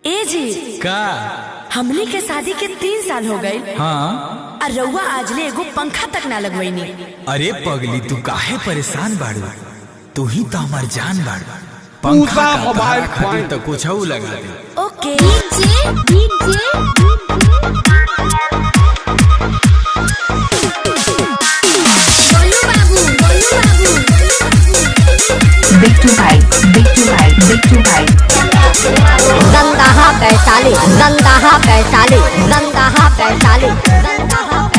ए जी का हमने के शादी के 3 साल हो गए। हाँ और रउआ आजले एगो पंखा तक ना लगवैनी। अरे पगली तू काहे परेशान बाड़ू, तू ही तो हमार जान बाड़ू। पंखा का मोबाइल खातिर तो कुछ और लगा दे। ओके बिट्टू भाई Dandaha Vaishali Dandaha Vaishali Dandaha Vaishali Dandaha Vaishali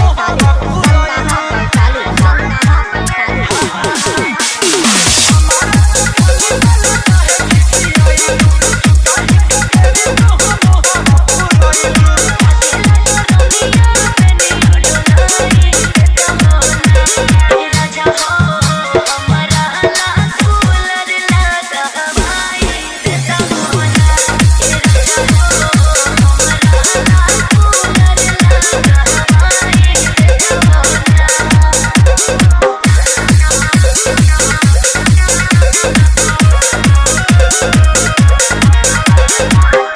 Dandaha Vaishali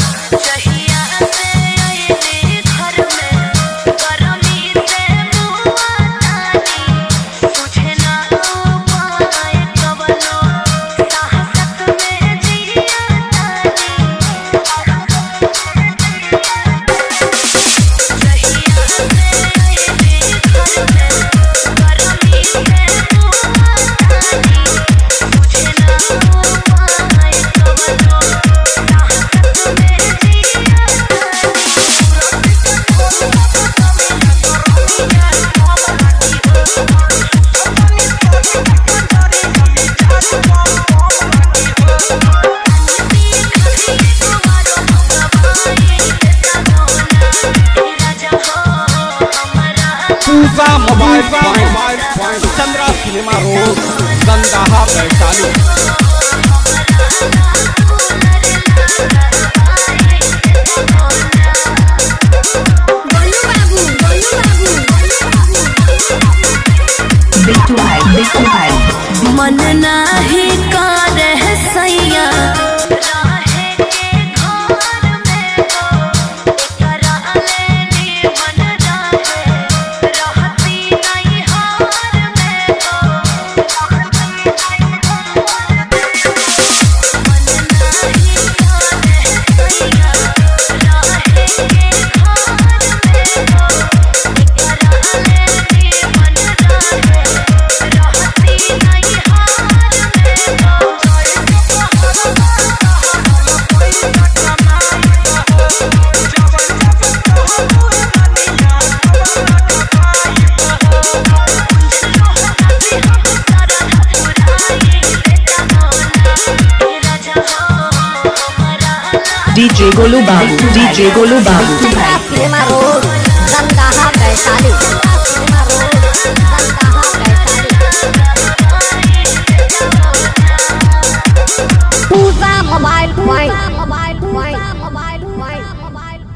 Dandaha mobile point Chandra cinema road Dandaha Vaishali. Bittu भाई मन नाही करे सैया डीजे गोलू बाबू सिनेमा रोड दंदाहा वैशाली।